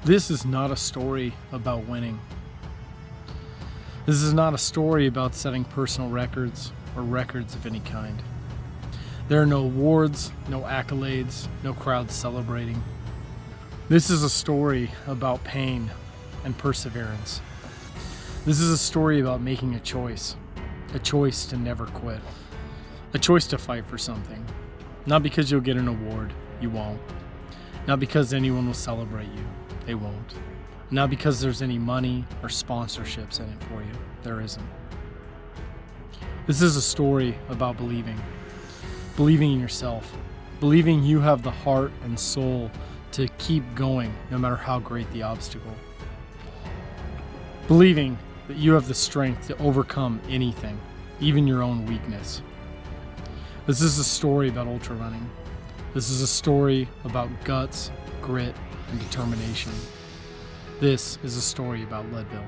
This is not a story about winning. This is not a story about setting personal records or records of any kind. There are no awards, no accolades, no crowds celebrating. This is a story about pain and perseverance. This is a story about making a choice to never quit, a choice to fight for something. Not because you'll get an award, you won't. Not because anyone will celebrate you, they won't. Not because there's any money or sponsorships in it for you, there isn't. This is a story about believing in yourself, believing you have the heart and soul to keep going no matter how great the obstacle. Believing that you have the strength to overcome anything, even your own weakness. This is a story about ultra running. This is a story about guts, grit, and determination. This is a story about Leadville.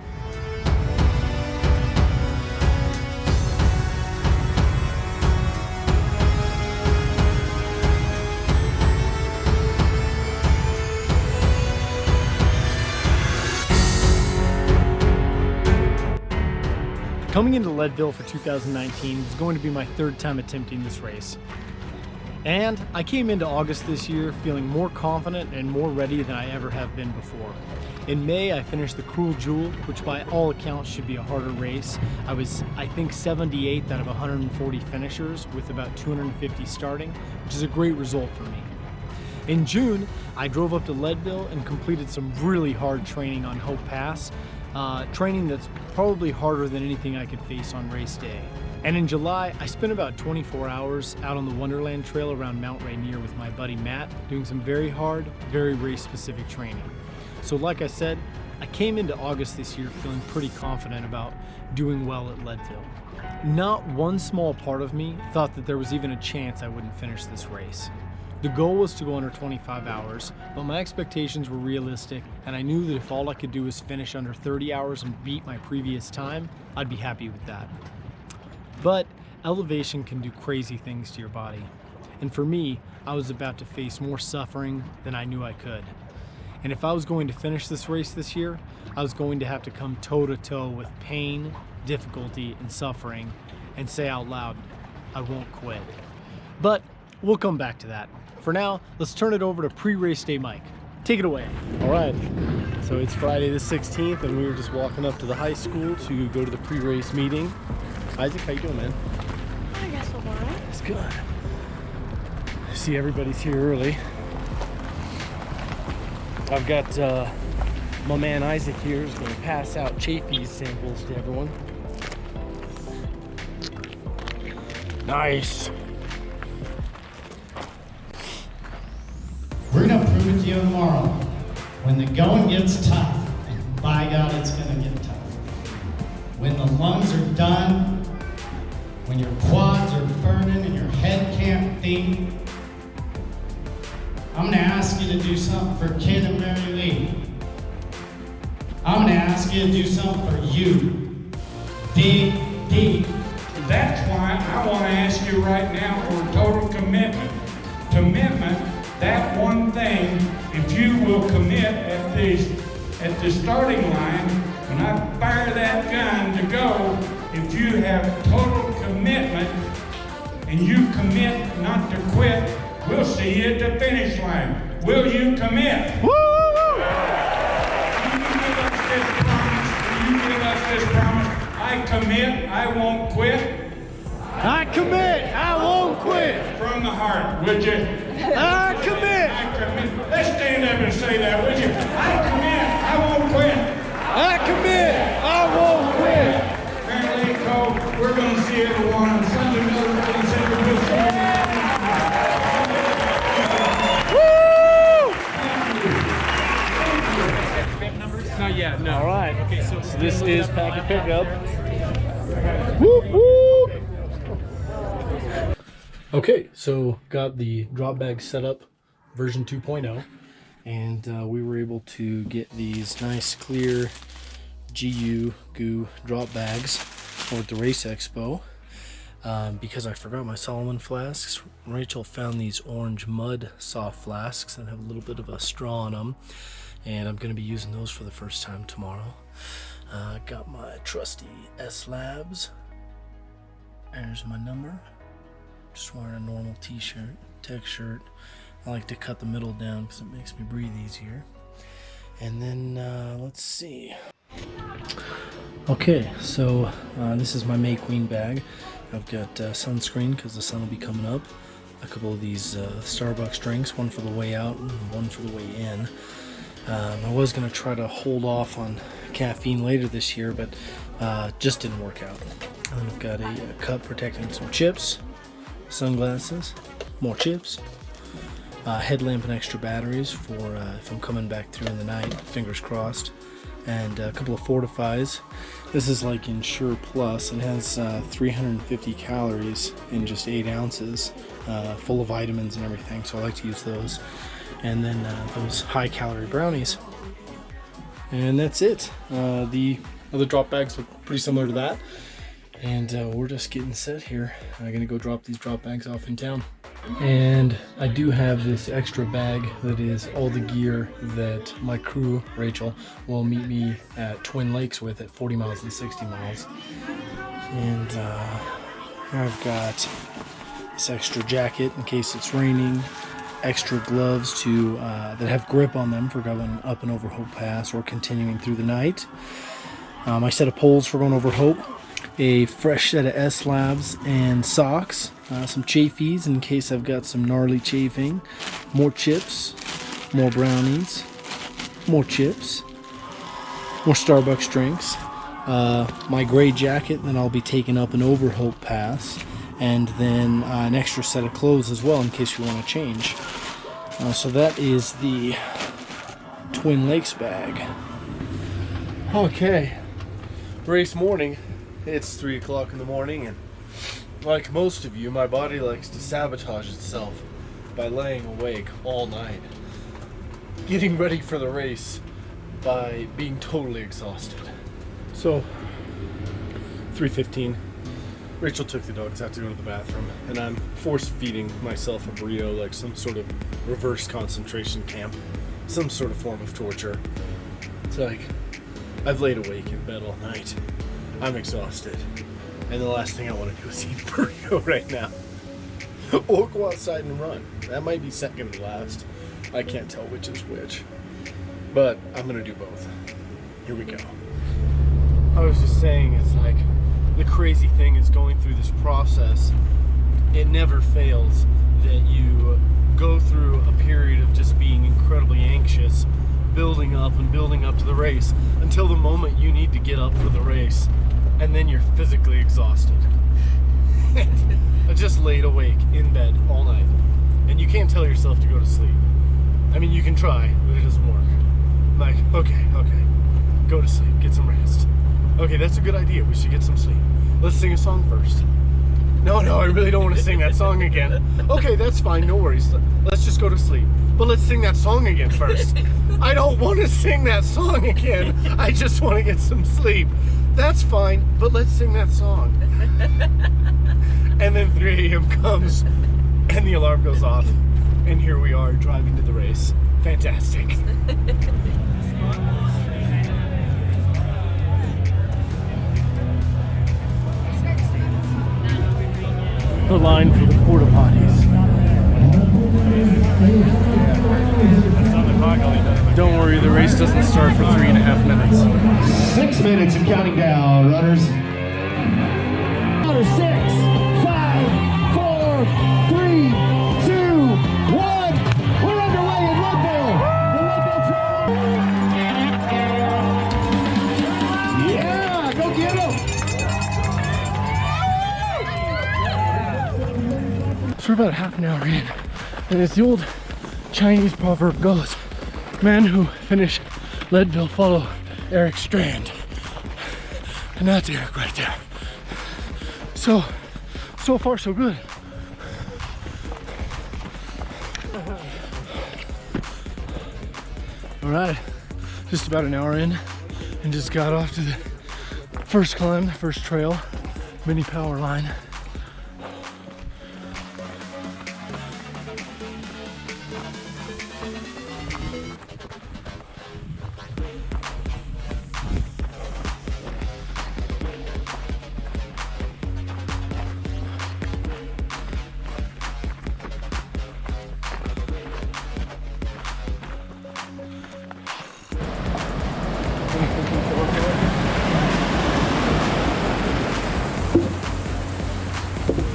Coming into Leadville for 2019 is going to be my third time attempting this race. And I came into August this year feeling more confident and more ready than I ever have been before. In May, I finished the Cruel Jewel, which by all accounts should be a harder race. I was, I think, 78th out of 140 finishers with about 250 starting, which is a great result for me. In June, I drove up to Leadville and completed some really hard training on Hope Pass, training that's probably harder than anything I could face on race day. And in July, I spent about 24 hours out on the Wonderland Trail around Mount Rainier with my buddy Matt, doing some very hard, very race-specific training. So like I said, I came into August this year feeling pretty confident about doing well at Leadville. Not one small part of me thought that there was even a chance I wouldn't finish this race. The goal was to go under 25 hours, but my expectations were realistic, and I knew that if all I could do was finish under 30 hours and beat my previous time, I'd be happy with that. But elevation can do crazy things to your body. And for me, I was about to face more suffering than I knew I could. And if I was going to finish this race this year, I was going to have to come toe-to-toe with pain, difficulty, and suffering, and say out loud, I won't quit. But we'll come back to that. For now, let's turn it over to pre-race day Mike. Take it away. All right, so it's Friday the 16th, and we were just walking up to the high school to go to the pre-race meeting. Isaac, how you doing, man? I guess I'm alright. It's good. See, everybody's here early. I've got my man Isaac here who's going to pass out Chafee's samples to everyone. Nice. We're going to prove it to you tomorrow. When the going gets tough, and by God, it's going to get tough. When the lungs are done, when your quads are burning and your head can't think, I'm going to ask you to do something for Kid and Mary Lee. I'm going to ask you to do something for you. Dig deep. That's why I want to ask you right now for a total commitment. Commitment, that one thing, if you will commit at the starting line, when I fire that gun to go, if you have total commitment and you commit not to quit, we'll see you at the finish line. Will you commit? Woo! Will you give us this promise? I commit, I won't quit. I commit, I won't quit. From the heart, would you? I commit. I commit. Let's stand up and say that, would you? I commit, I won't quit. I commit, I won't quit. Apparently, Cole, we're going to see everyone on Sunday, Miller, and say we'll see you. Not yet, no. All right. Okay, so this is packet pickup. Whoop, whoop. Okay, so got the drop bag set up, version 2.0, and we were able to get these nice clear GU goo drop bags over at the Race Expo. Because I forgot my Solomon flasks, Rachel found these orange mud soft flasks that have a little bit of a straw in them. and I'm going to be using those for the first time tomorrow. Got my trusty S-Labs. There's my number. Just wearing a normal t-shirt, tech shirt. I like to cut the middle down because it makes me breathe easier. And then let's see. Okay, so this is my May Queen bag. I've got sunscreen because the sun will be coming up. A couple of these Starbucks drinks, one for the way out and one for the way in. I was going to try to hold off on caffeine later this year, but just didn't work out. And then I've got a cup protecting some chips, sunglasses, more chips, headlamp and extra batteries for if I'm coming back through in the night, fingers crossed, and a couple of Fortifies. This is like Ensure Plus and has 350 calories in just 8 ounces, full of vitamins and everything, so I like to use those. And then those high-calorie brownies. And that's it. The other drop bags look pretty similar to that. And we're just getting set here. I'm gonna go drop these drop bags off in town. And I do have this extra bag that is all the gear that my crew, Rachel, will meet me at Twin Lakes with at 40 miles and 60 miles. And I've got this extra jacket in case it's raining, extra gloves to that have grip on them for going up and over Hope Pass or continuing through the night. My set of poles for going over Hope, a fresh set of S-Labs and socks, some chafies in case I've got some gnarly chafing, more chips, more brownies, more chips, more Starbucks drinks, my gray jacket that I'll be taking up and over Hope Pass, and then an extra set of clothes as well in case you want to change. So that is the Twin Lakes bag. Okay, race morning. It's 3 o'clock in the morning, and like most of you, my body likes to sabotage itself by laying awake all night, getting ready for the race by being totally exhausted. So 3:15. Rachel took the dogs out to go to the bathroom, and I'm force feeding myself a burrito like some sort of reverse concentration camp, some sort of form of torture. It's like I've laid awake in bed all night. I'm exhausted, and the last thing I want to do is eat burrito right now. Or go outside and run. That might be second to last. I can't tell which is which, but I'm gonna do both. Here we go. I was just saying, it's like the crazy thing is going through this process, it never fails that you go through a period of just being incredibly anxious, building up to the race until the moment you need to get up for the race, and then you're physically exhausted. I just laid awake in bed all night, and you can't tell yourself to go to sleep. I mean, you can try, but it doesn't work. Like, okay, go to sleep, get some rest. Okay, that's a good idea, we should get some sleep. Let's sing a song first. No, I really don't want to sing that song again. Okay, that's fine, no worries. Let's just go to sleep. But let's sing that song again first. I don't want to sing that song again. I just want to get some sleep. That's fine, but let's sing that song. And then 3 a.m. comes, and the alarm goes off, and here we are driving to the race. Fantastic. The line for the porta potties. Don't worry, the race doesn't start for 3.5 minutes. 6 minutes and counting down, runners. 6, 5, 4, 3, 2, 1. We're underway in Leadville. Yeah, go get them. So we're about half an hour in, and as the old Chinese proverb goes, men who finish Leadville follow Eric Strand. And that's Eric right there. So far so good. All right, just about an hour in, and just got off to the first climb, the first trail, mini power line.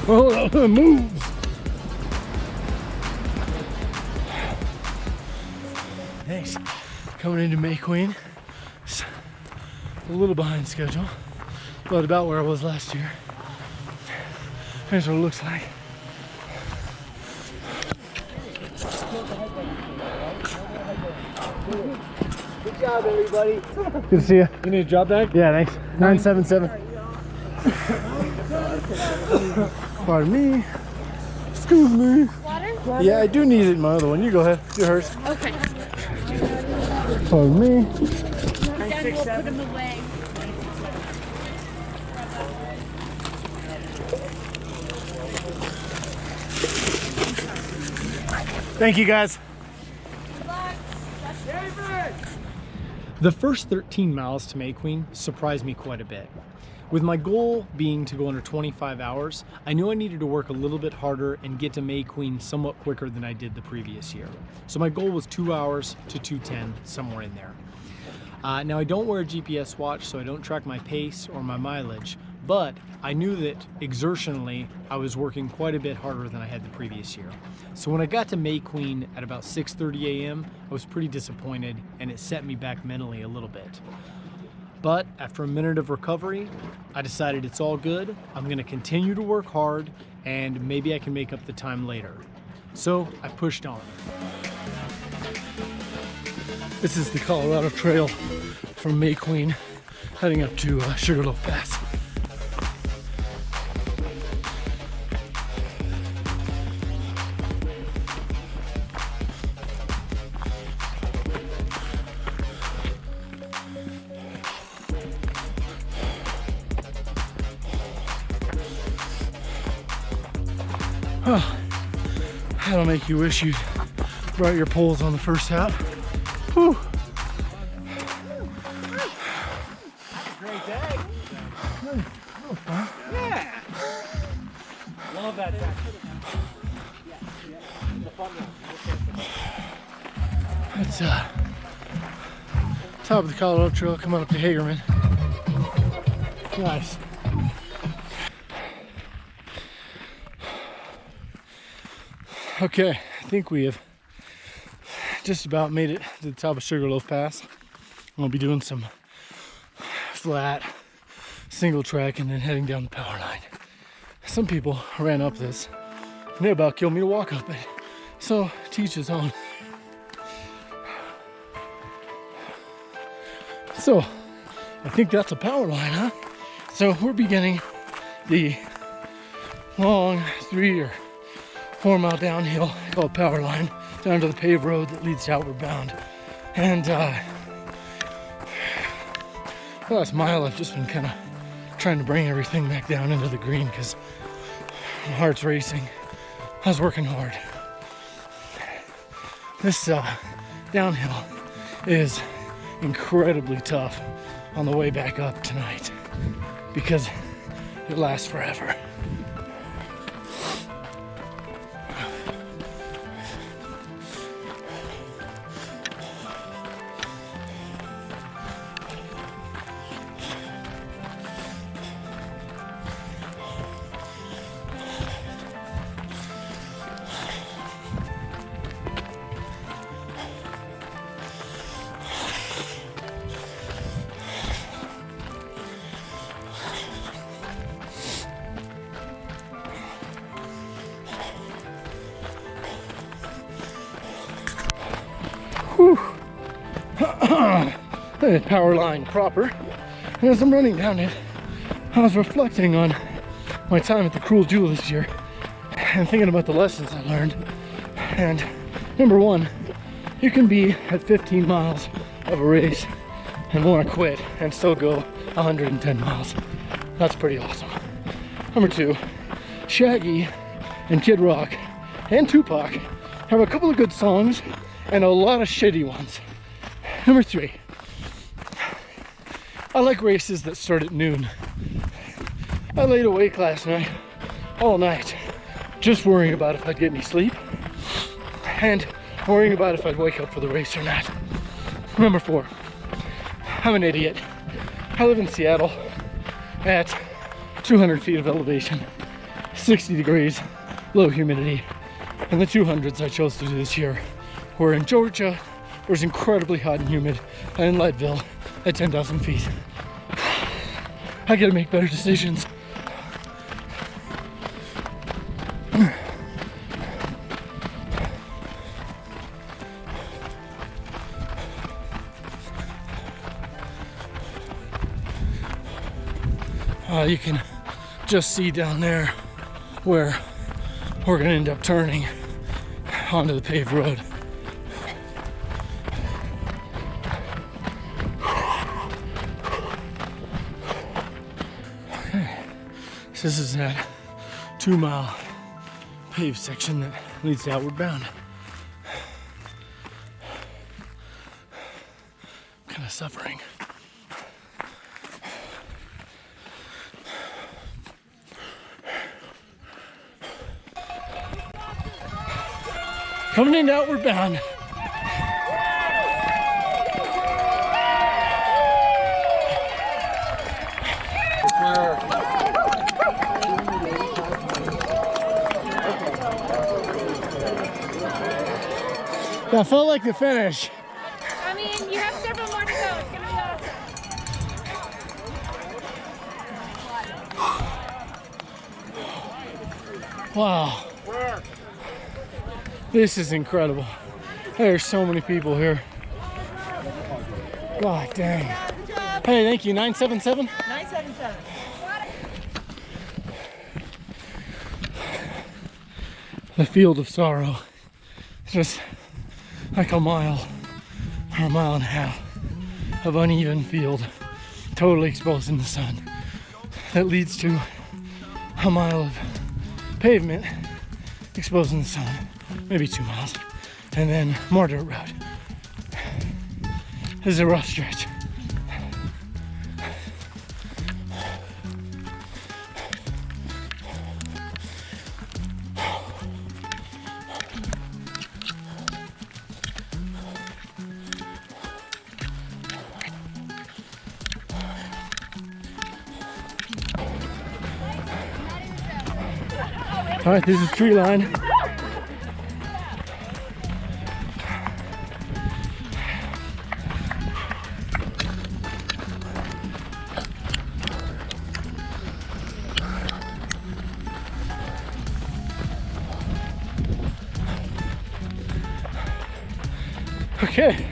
Oh, moves. Thanks. Coming into May Queen. It's a little behind schedule, but about where I was last year. Here's what it looks like. Good job, everybody. Good to see you. You need a drop bag? Yeah, thanks. 977. Pardon me. Excuse me. Water? Yeah, I do need it in my other one. You go ahead. Do hers. Okay. Pardon me. Then we'll put them away. Thank you, guys. The first 13 miles to May Queen surprised me quite a bit. With my goal being to go under 25 hours, I knew I needed to work a little bit harder and get to May Queen somewhat quicker than I did the previous year. So my goal was 2 hours to 2:10, somewhere in there. Now I don't wear a GPS watch, so I don't track my pace or my mileage, but I knew that exertionally I was working quite a bit harder than I had the previous year. So when I got to May Queen at about 6:30 a.m., I was pretty disappointed and it set me back mentally a little bit. But after a minute of recovery, I decided it's all good. I'm gonna continue to work hard and maybe I can make up the time later. So I pushed on. This is the Colorado Trail from May Queen, heading up to Sugarloaf Pass. Oh, that'll make you wish you brought your poles on the first half. Whew. Great day. Yeah. Love that track. It's top of the Colorado Trail coming up to Hagerman. Nice. Okay, I think we have just about made it to the top of Sugarloaf Pass. We'll be doing some flat, single track, and then heading down the power line. Some people ran up this, and they about killed me to walk up it. So, teach his own. So, I think that's a power line, huh? So, we're beginning the long 3 or 4 mile downhill called Power Line down to the paved road that leads to Outward Bound. And the last mile I've just been kind of trying to bring everything back down into the green because my heart's racing. I was working hard. This downhill is incredibly tough on the way back up tonight because it lasts forever. Whew. The power line proper. And as I'm running down it, I was reflecting on my time at the Cruel Jewel this year and thinking about the lessons I learned. And number one, you can be at 15 miles of a race and want to quit and still go 110 miles. That's pretty awesome. Number two, Shaggy and Kid Rock and Tupac have a couple of good songs and a lot of shitty ones. Number three, I like races that start at noon. I laid awake last night, all night, just worrying about if I'd get any sleep and worrying about if I'd wake up for the race or not. Number four, I'm an idiot. I live in Seattle at 200 feet of elevation, 60 degrees, low humidity, and the 200s I chose to do this year were in Georgia, where it's incredibly hot and humid, and in Leadville at 10,000 feet. I gotta make better decisions. You can just see down there where we're gonna end up turning onto the paved road. Okay, so this is that 2-mile paved section that leads to Outward Bound. I'm kind of suffering. Coming into Outward Bound. That felt like the finish. I mean, you have several more to go. It's gonna be awesome. Wow. This is incredible. There's so many people here. God dang. Hey, thank you. 977? 977. The field of sorrow. Just like a mile or a mile and a half of uneven field, totally exposed in the sun. That leads to a mile of pavement exposed in the sun. Maybe 2 miles, and then more dirt road. This is a rough stretch. All right, this is tree line. Okay,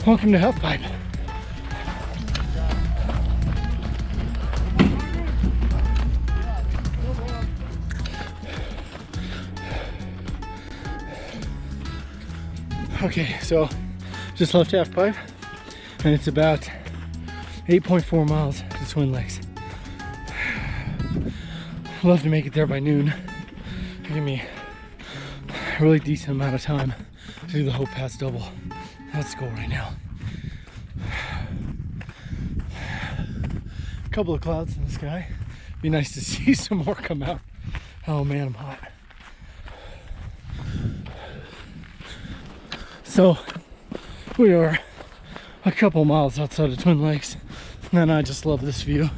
welcome to Halfpipe. Okay, so just left Halfpipe, and it's about 8.4 miles to Twin Lakes. Love to make it there by noon. Give me a really decent amount of time to do the Hope Pass double. That's the goal right now. A couple of clouds in the sky. Be nice to see some more come out. Oh man, I'm hot. So we are a couple miles outside of Twin Lakes, and I just love this view.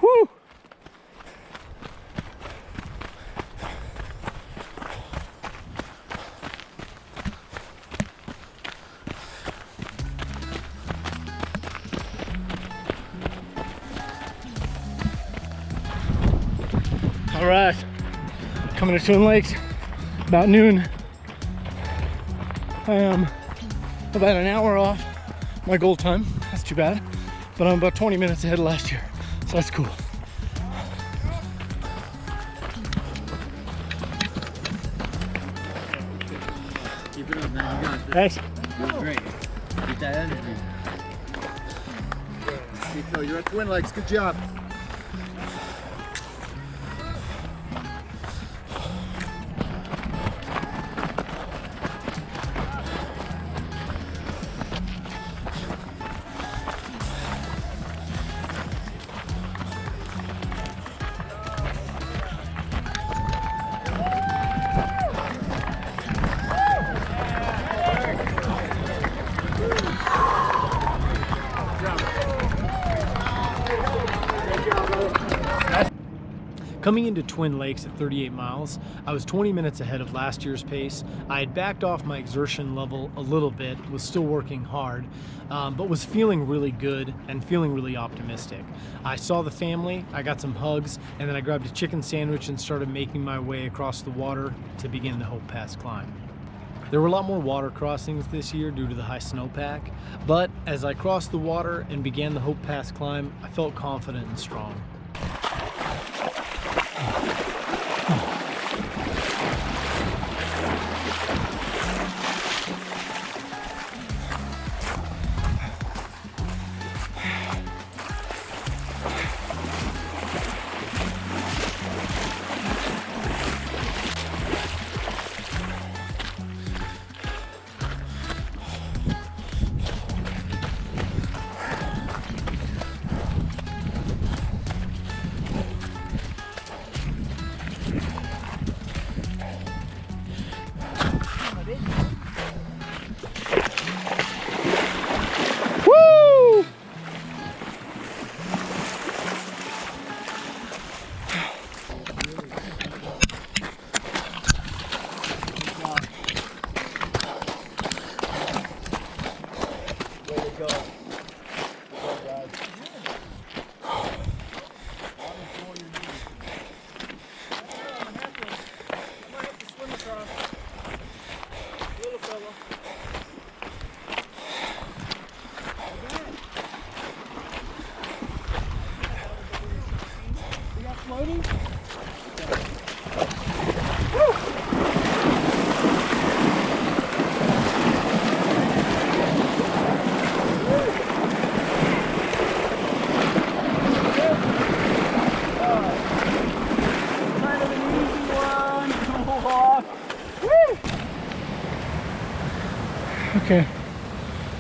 Woo! All right, coming to Twin Lakes about noon. I am about an hour off my goal time. That's too bad, but I'm about 20 minutes ahead of last year, so that's cool. Keep it up, man. You got this. Thanks. You're great. Get that energy. Nico, you're at Twin Lakes. Good job. Coming into Twin Lakes at 38 miles, I was 20 minutes ahead of last year's pace. I had backed off my exertion level a little bit, was still working hard, but was feeling really good and feeling really optimistic. I saw the family, I got some hugs, and then I grabbed a chicken sandwich and started making my way across the water to begin the Hope Pass climb. There were a lot more water crossings this year due to the high snowpack, but as I crossed the water and began the Hope Pass climb, I felt confident and strong. Okay,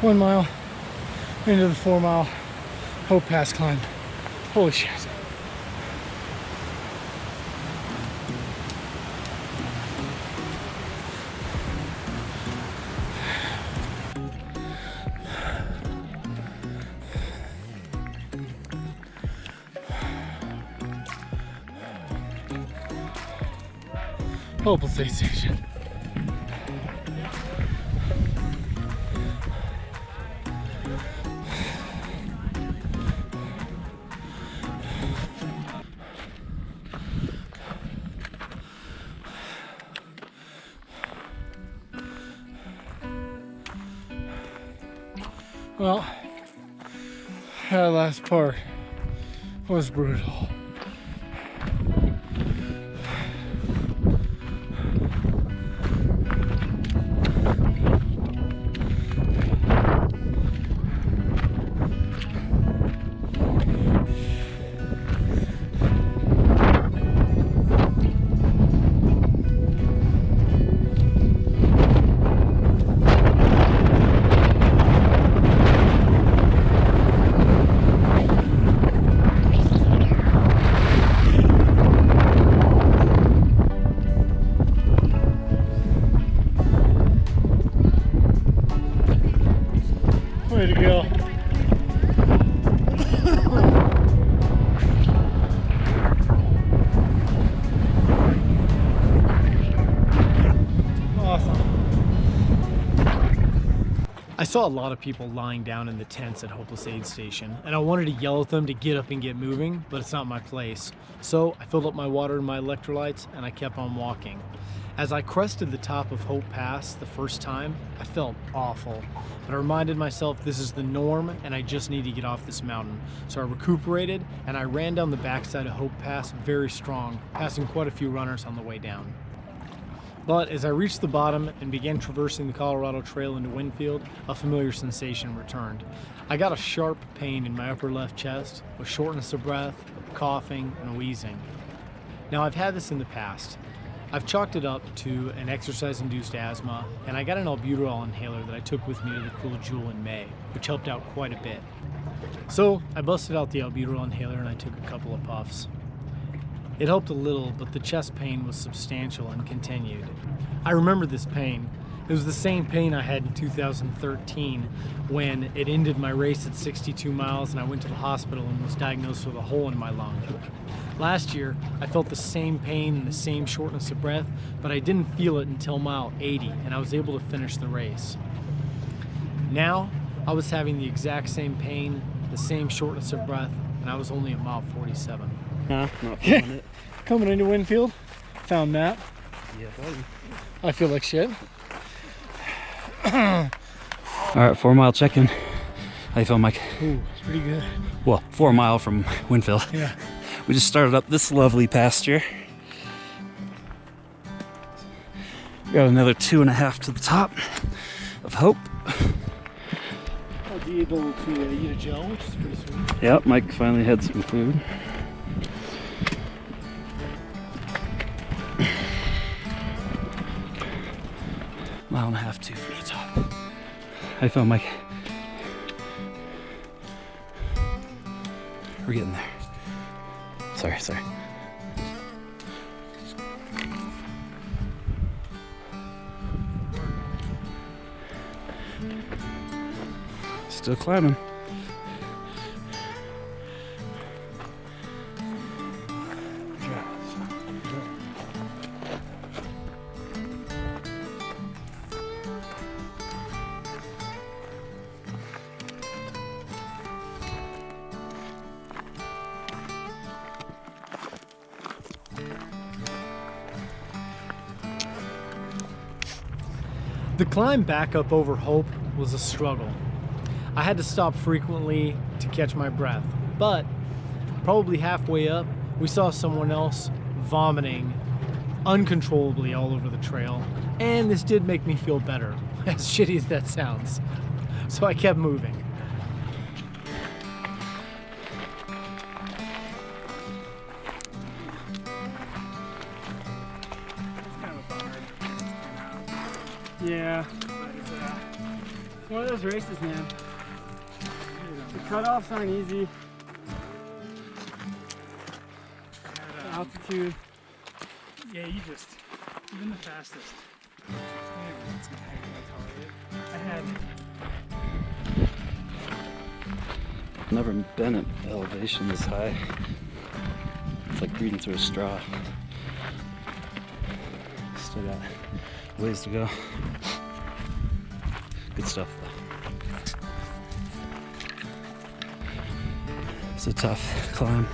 1 mile into the 4 mile Hope Pass climb. Holy shit. Hopeless aid station. Well, that last part was brutal. Way to go. Awesome. I saw a lot of people lying down in the tents at Hopeless Aid Station, and I wanted to yell at them to get up and get moving, but it's not my place. So I filled up my water and my electrolytes, and I kept on walking. As I crested the top of Hope Pass the first time, I felt awful, but I reminded myself this is the norm and I just need to get off this mountain. So I recuperated and I ran down the backside of Hope Pass very strong, passing quite a few runners on the way down. But as I reached the bottom and began traversing the Colorado Trail into Winfield, a familiar sensation returned. I got a sharp pain in my upper left chest with shortness of breath, coughing, and wheezing. Now I've had this in the past. I've chalked it up to an exercise-induced asthma, and I got an albuterol inhaler that I took with me to the Cool Jewel in May, which helped out quite a bit. So I busted out the albuterol inhaler and I took a couple of puffs. It helped a little, but the chest pain was substantial and continued. I remember this pain. It was the same pain I had in 2013 when it ended my race at 62 miles and I went to the hospital and was diagnosed with a hole in my lung. Last year, I felt the same pain and the same shortness of breath, but I didn't feel it until mile 80 and I was able to finish the race. Now, I was having the exact same pain, the same shortness of breath, and I was only at mile 47. Nah, not feeling it. Coming into Winfield, found Matt. Yeah, buddy. I feel like shit. All right, 4 mile check-in. How you feeling, Mike? Ooh, it's pretty good. Well, 4 mile from Winfield. Yeah. We just started up this lovely pasture. Got another 2.5 to the top of hope. I'll be able to eat a gel, which is pretty sweet. Yep, Mike finally had some food. Mile and a half, 2 from the top. How you feeling, Mike? We're getting there. Sorry. Still climbing. The climb back up over Hope was a struggle. I had to stop frequently to catch my breath, but probably halfway up, we saw someone else vomiting uncontrollably all over the trail, and this did make me feel better, as shitty as that sounds. So I kept moving. Yeah, it's one of those races, man. The cutoffs aren't easy. The altitude. Yeah, even the fastest. I had. Never been at elevation this high. It's like breathing through a straw. Still got ways to go. Good stuff though. It's a tough climb.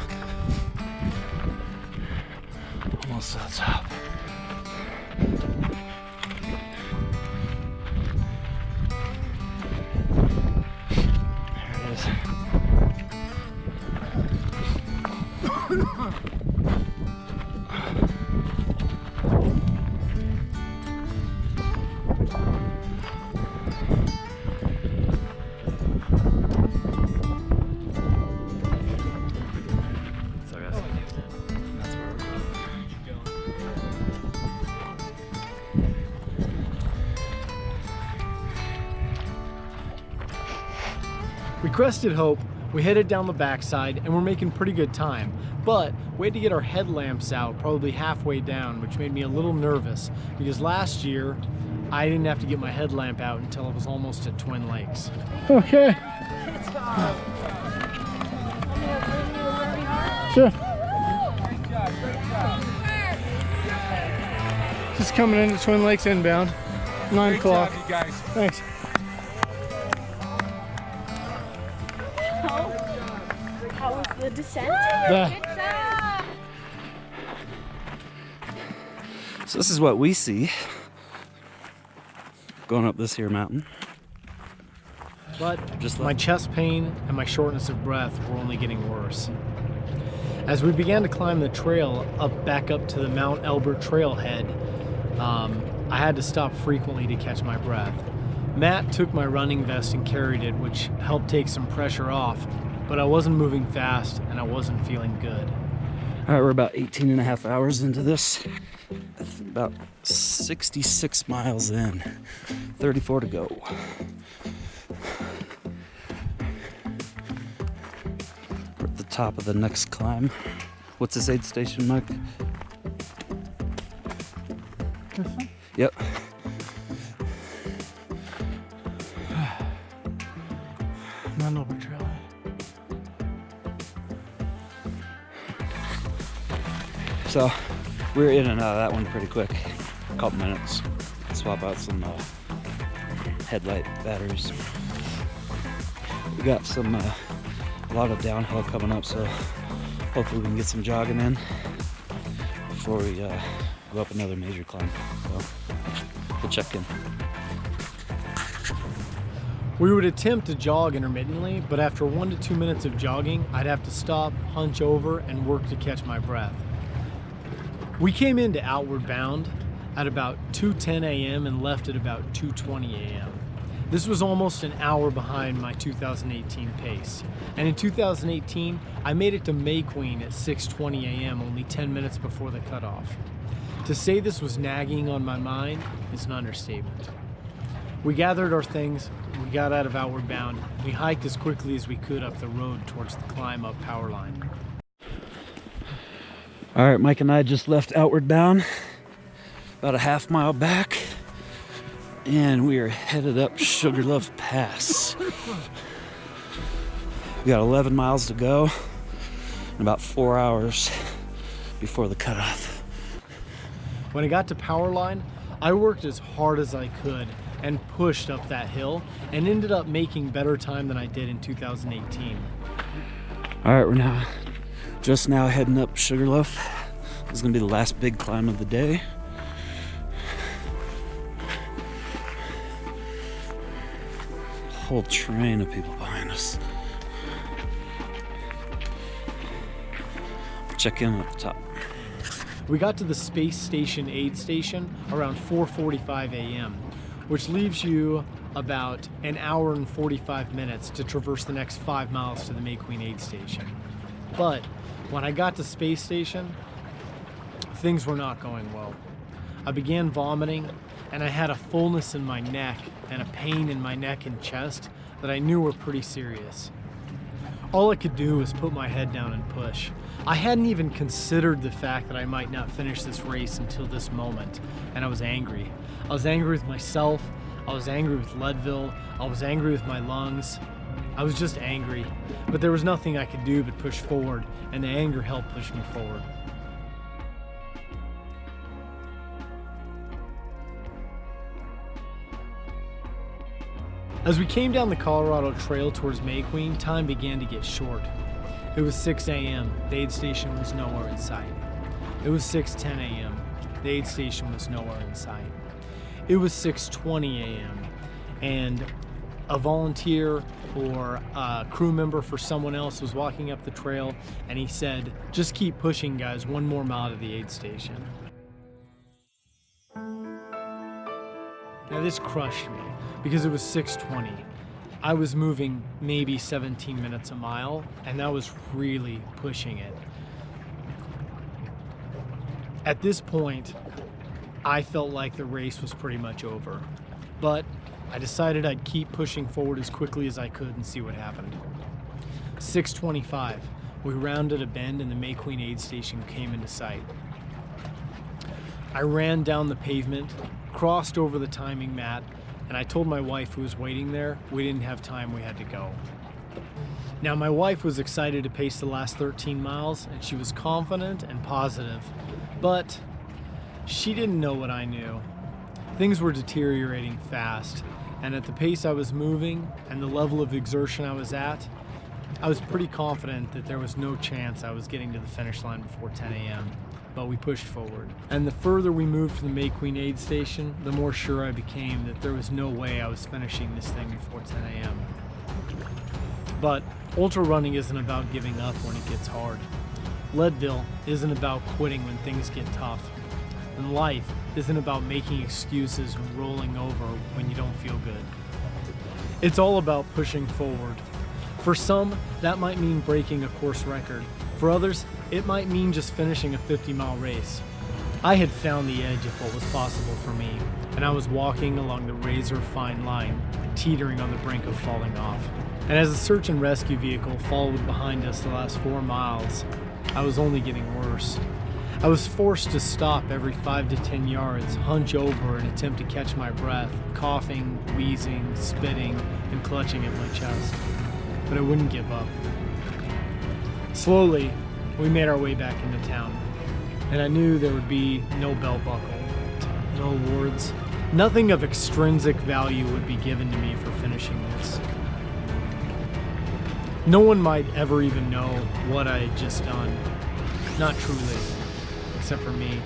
Almost to the top. There it is. We crested Hope, we headed down the backside, and we're making pretty good time. But we had to get our headlamps out probably halfway down, which made me a little nervous because last year I didn't have to get my headlamp out until I was almost at Twin Lakes. Okay. Sure. Just coming into Twin Lakes inbound. 9 o'clock. you guys. Thanks. How was the descent? Yeah. Good job. So this is what we see going up this here mountain. But Just my chest pain and my shortness of breath were only getting worse. As we began to climb the trail back up to the Mount Elbert trailhead, I had to stop frequently to catch my breath. Matt took my running vest and carried it, which helped take some pressure off, but I wasn't moving fast and I wasn't feeling good. All right, we're about 18 and a half hours into this. About 66 miles in, 34 to go. We're at the top of the next climb. What's this aid station, Mike? This one? Yep. tunnel patrol. So we were in and out of that one pretty quick. A couple minutes. Swap out some headlight batteries. We got some a lot of downhill coming up, so hopefully we can get some jogging in before we go up another major climb. So we'll check in. We would attempt to jog intermittently, but after 1 to 2 minutes of jogging, I'd have to stop, hunch over, and work to catch my breath. We came into Outward Bound at about 2:10 a.m. and left at about 2:20 a.m. This was almost an hour behind my 2018 pace. And in 2018, I made it to May Queen at 6:20 a.m., only 10 minutes before the cutoff. To say this was nagging on my mind is an understatement. We gathered our things, we got out of Outward Bound, we hiked as quickly as we could up the road towards the climb up Powerline. All right, Mike and I just left Outward Bound, about a half mile back, and we are headed up Sugarloaf Pass. We got 11 miles to go and about 4 hours before the cutoff. When I got to Powerline, I worked as hard as I could and pushed up that hill and ended up making better time than I did in 2018. All right, we're just now heading up Sugarloaf. This is gonna be the last big climb of the day. Whole train of people behind us. Check in at the top. We got to the Space Station aid station around 4:45 a.m., which leaves you about an hour and 45 minutes to traverse the next 5 miles to the May Queen aid station. But when I got to Space Station, things were not going well. I began vomiting, and I had a fullness in my neck and a pain in my neck and chest that I knew were pretty serious. All I could do was put my head down and push. I hadn't even considered the fact that I might not finish this race until this moment, and I was angry. I was angry with myself, I was angry with Leadville, I was angry with my lungs. I was just angry, but there was nothing I could do but push forward, and the anger helped push me forward. As we came down the Colorado Trail towards May Queen, time began to get short. It was 6 a.m. The aid station was nowhere in sight. It was 6:10 a.m. The aid station was nowhere in sight. It was 6:20 a.m. and a volunteer or a crew member for someone else was walking up the trail, and he said, "Just keep pushing, guys, 1 more mile to the aid station." Now this crushed me because it was 6:20. I was moving maybe 17 minutes a mile, and that was really pushing it. At this point, I felt like the race was pretty much over, but I decided I'd keep pushing forward as quickly as I could and see what happened. 6:25, we rounded a bend and the May Queen aid station came into sight. I ran down the pavement, crossed over the timing mat, and I told my wife, who was waiting there, we didn't have time, we had to go. Now, my wife was excited to pace the last 13 miles, and she was confident and positive, but she didn't know what I knew. Things were deteriorating fast, and at the pace I was moving and the level of exertion I was at, I was pretty confident that there was no chance I was getting to the finish line before 10 a.m. But we pushed forward. And the further we moved from the May Queen aid station, the more sure I became that there was no way I was finishing this thing before 10 a.m. But ultra running isn't about giving up when it gets hard. Leadville isn't about quitting when things get tough. And life isn't about making excuses and rolling over when you don't feel good. It's all about pushing forward. For some, that might mean breaking a course record. For others, it might mean just finishing a 50-mile race. I had found the edge of what was possible for me, and I was walking along the razor-fine line, teetering on the brink of falling off. And as the search and rescue vehicle followed behind us the last 4 miles, I was only getting worse. I was forced to stop every 5 to 10 yards, hunch over and attempt to catch my breath, coughing, wheezing, spitting, and clutching at my chest. but I wouldn't give up. Slowly, we made our way back into town, and I knew there would be no belt buckle, no awards, nothing of extrinsic value would be given to me for finishing this. No one might ever even know what I had just done. Not truly, except for me.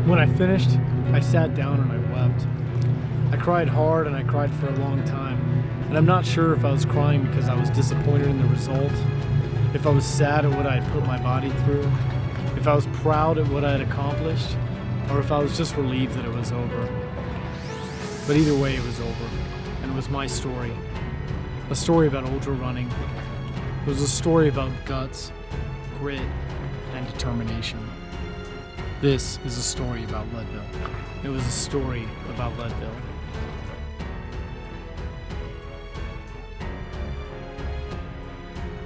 When I finished, I sat down and I wept. I cried hard and I cried for a long time, and I'm not sure if I was crying because I was disappointed in the result, if I was sad at what I had put my body through, if I was proud at what I had accomplished, or if I was just relieved that it was over. But either way, it was over, and it was my story. A story about ultra running. It was a story about guts, grit, and determination. This is a story about Leadville. It was a story about Leadville.